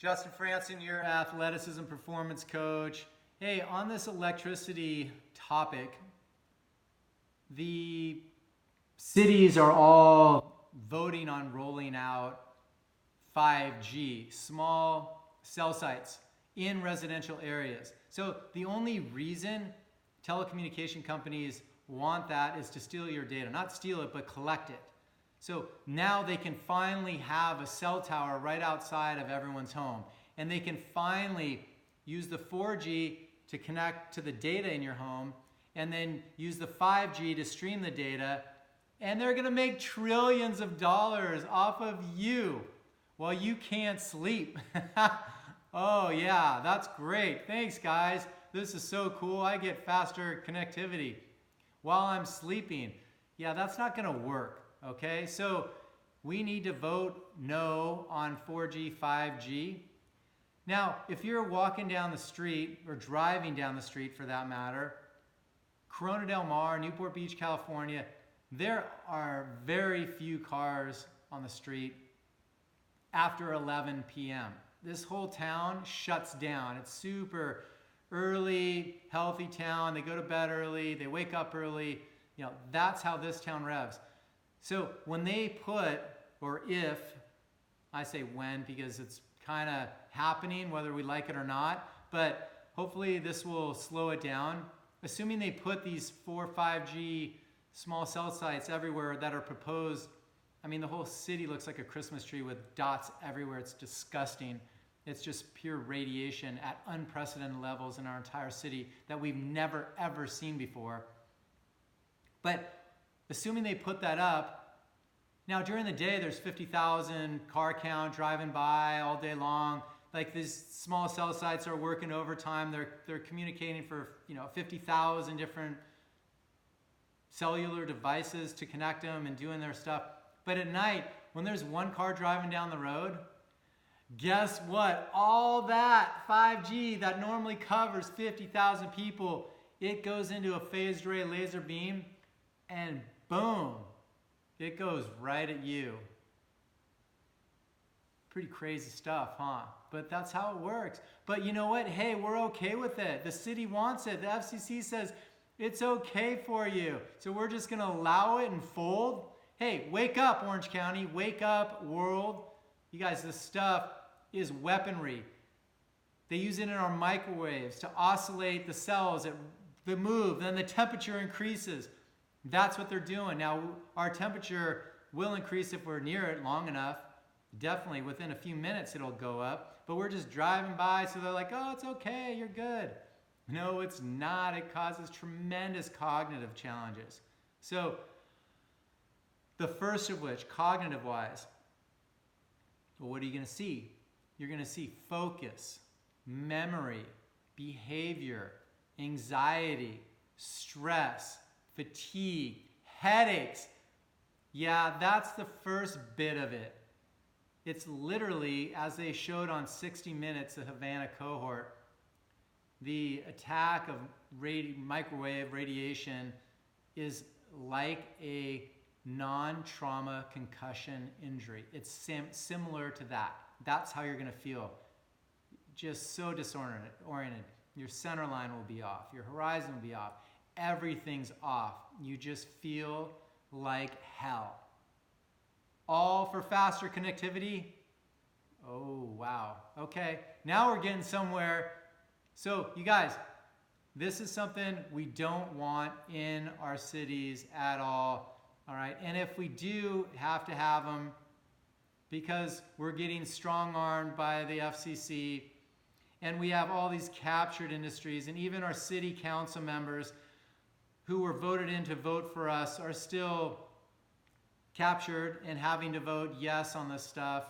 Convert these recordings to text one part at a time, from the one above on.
Justin Franson, your athleticism performance coach. Hey, on this electricity topic, the cities are all voting on rolling out 5G, small cell sites in residential areas. So the only reason telecommunication companies want that is to steal your data. Not steal it, but collect it. So now they can finally have a cell tower right outside of everyone's home. And they can finally use the 4G to connect to the data in your home, and then use the 5G to stream the data. And they're gonna make trillions of dollars off of you while you can't sleep. Oh yeah, that's great. Thanks guys. This is so cool. I get faster connectivity while I'm sleeping. Yeah, that's not gonna work. Okay, so we need to vote no on 4G, 5G. Now, if you're walking down the street, or driving down the street for that matter, Corona Del Mar, Newport Beach, California, there are very few cars on the street after 11 p.m. This whole town shuts down. It's super early, healthy town. They go to bed early, they wake up early. You know, that's how this town revs. So when they put, or if, I say when because it's kind of happening whether we like it or not, but hopefully this will slow it down. Assuming they put these 4, 5G small cell sites everywhere that are proposed, I mean the whole city looks like a Christmas tree with dots everywhere. It's disgusting. It's just pure radiation at unprecedented levels in our entire city that we've never ever seen before. But assuming they put that up, now during the day there's 50,000 car count driving by all day long. Like these small cell sites are working overtime. They're communicating for 50,000 different cellular devices to connect them and doing their stuff. But at night, when there's one car driving down the road, guess what? All that 5G that normally covers 50,000 people, it goes into a phased array laser beam, and boom, it goes right at you. Pretty crazy stuff, huh? But that's how it works. But you know what? Hey, we're okay with it. The city wants it. The FCC says it's okay for you. So we're just gonna allow it and fold. Hey, wake up, Orange County. Wake up, world. You guys, this stuff is weaponry. They use it in our microwaves to oscillate the cells. They move, then the temperature increases. That's what they're doing. Now, our temperature will increase if we're near it long enough. Definitely within a few minutes it'll go up. But we're just driving by, so they're like, oh, it's okay, you're good. No, it's not. It causes tremendous cognitive challenges. So, the first of which, cognitive-wise, well, what are you going to see? You're going to see focus, memory, behavior, anxiety, stress, fatigue, headaches. Yeah, that's the first bit of it. It's literally, as they showed on 60 Minutes, the Havana cohort, the attack of microwave radiation is like a non-trauma concussion injury. It's similar to that. That's how you're going to feel. Just so disoriented. Your center line will be off. Your horizon will be off. Everything's off. You just feel like hell. All for faster connectivity? Oh, wow. Okay, now we're getting somewhere. So, you guys, this is something we don't want in our cities at all. All right, and if we do have to have them, because we're getting strong-armed by the FCC, and we have all these captured industries, and even our city council members who were voted in to vote for us are still captured and having to vote yes on this stuff.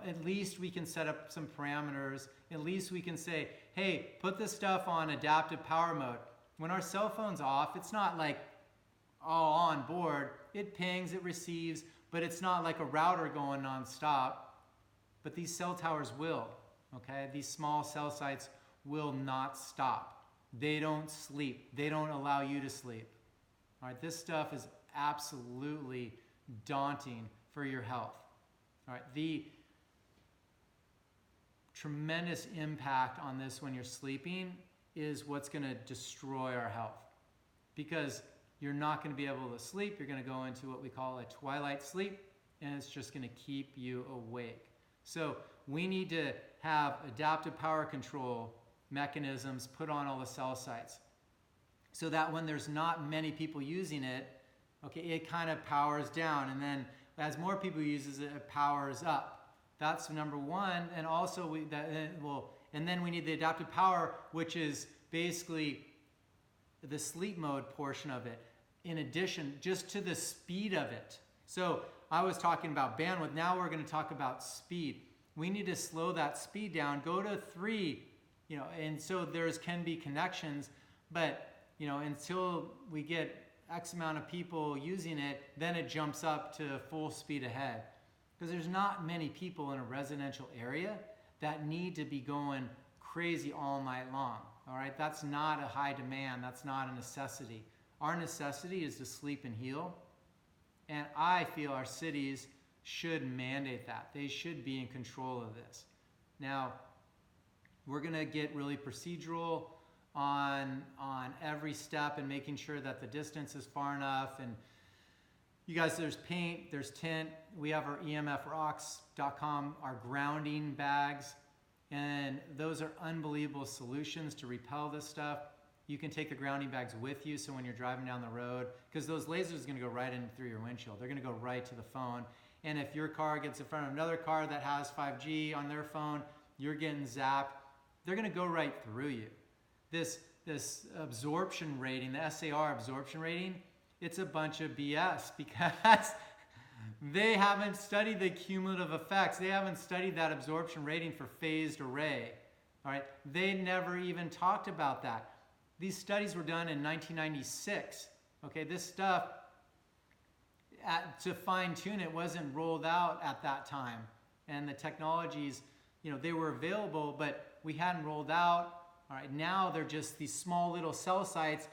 At least we can set up some parameters. At least we can say, hey, put this stuff on adaptive power mode. When our cell phone's off, it's not like all on board. It pings, it receives, but it's not like a router going nonstop. But these cell towers will, okay? These small cell sites will not stop. They don't sleep. They don't allow you to sleep. All right, this stuff is absolutely daunting for your health. All right, the tremendous impact on this when you're sleeping is what's going to destroy our health, because you're not going to be able to sleep. You're going to go into what we call a twilight sleep, and it's just going to keep you awake. So we need to have adaptive power control mechanisms put on all the cell sites so that when there's not many people using it, okay, it kind of powers down, and then as more people uses it, it powers up. That's number one. And also and then we need the adaptive power, which is basically the sleep mode portion of it, in addition just to the speed of it. So I was talking about bandwidth. Now we're going to talk about speed. We need to slow that speed down, go to 3, and so can be connections, but until we get X amount of people using it, then it jumps up to full speed ahead. Because there's not many people in a residential area that need to be going crazy all night long. All right, that's not a high demand. That's not a necessity. Our necessity is to sleep and heal. And I feel our cities should mandate that. They should be in control of this. Now, we're going to get really procedural on every step and making sure that the distance is far enough. And you guys, there's paint, there's tint. We have our emfrocks.com, our grounding bags. And those are unbelievable solutions to repel this stuff. You can take the grounding bags with you, so when you're driving down the road, because those lasers are going to go right in through your windshield. They're going to go right to the phone. And if your car gets in front of another car that has 5G on their phone, you're getting zapped. They're going to go right through you. This absorption rating, the SAR absorption rating, it's a bunch of BS, because they haven't studied the cumulative effects. They haven't studied that absorption rating for phased array. All right, they never even talked about that. These studies were done in 1996. Okay, this stuff, to fine tune it, wasn't rolled out at that time. And the technologies, they were available, but we hadn't rolled out. All right, now they're just these small little cell sites.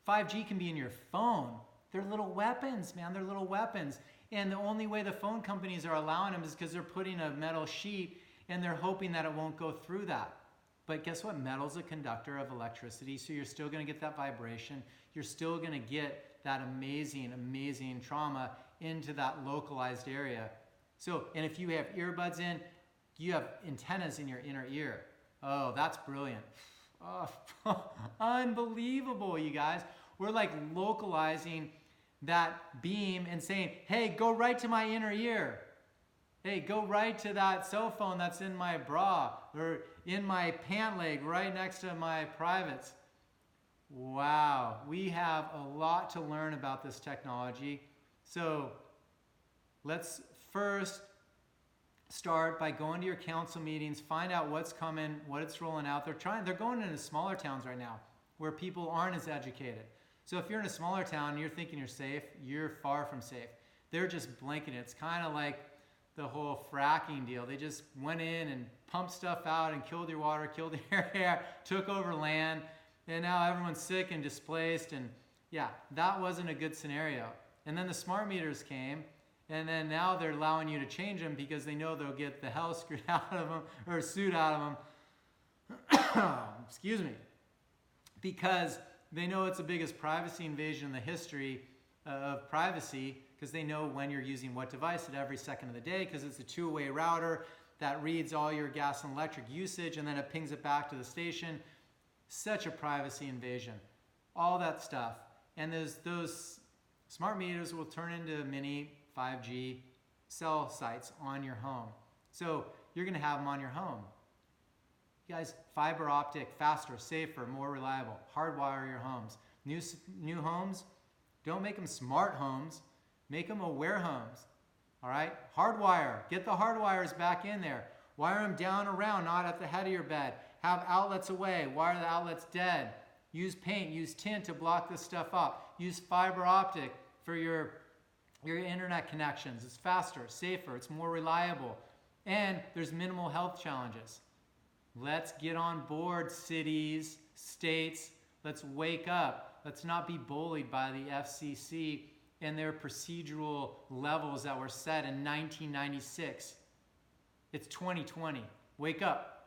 5G can be in your phone. They're little weapons, man. They're little weapons. And the only way the phone companies are allowing them is because they're putting a metal sheet and they're hoping that it won't go through that. But guess what? Metal's a conductor of electricity, so you're still going to get that vibration. You're still going to get that amazing, amazing trauma into that localized area. So, and if you have earbuds in, you have antennas in your inner ear. Oh, that's brilliant. Oh, unbelievable, you guys. We're like localizing that beam and saying, hey, go right to my inner ear. Hey, go right to that cell phone that's in my bra or in my pant leg right next to my privates. Wow, we have a lot to learn about this technology. So let's first start by going to your council meetings, find out what's coming, what it's rolling out. They're going into smaller towns right now where people aren't as educated. So if you're in a smaller town and you're thinking you're safe, you're far from safe. They're just blanketing it. It's kind of like the whole fracking deal. They just went in and pumped stuff out and killed your water, killed your air, took over land, and now everyone's sick and displaced. And yeah, that wasn't a good scenario. And then the smart meters came, and then now they're allowing you to change them because they know they'll get the hell screwed out of them or sued out of them. Excuse me. Because they know it's the biggest privacy invasion in the history of privacy, because they know when you're using what device at every second of the day, because it's a two-way router that reads all your gas and electric usage and then it pings it back to the station. Such a privacy invasion. All that stuff. And those smart meters will turn into mini 5G cell sites on your home. So you're going to have them on your home. You guys, fiber optic, faster, safer, more reliable. Hardwire your homes. New homes, don't make them smart homes. Make them aware homes. All right? Hardwire. Get the hardwires back in there. Wire them down around, not at the head of your bed. Have outlets away. Wire the outlets dead. Use paint. Use tint to block this stuff up. Use fiber optic for your internet connections. It's faster, safer, it's more reliable. And there's minimal health challenges. Let's get on board, cities, states. Let's wake up. Let's not be bullied by the FCC and their procedural levels that were set in 1996. It's 2020. Wake up.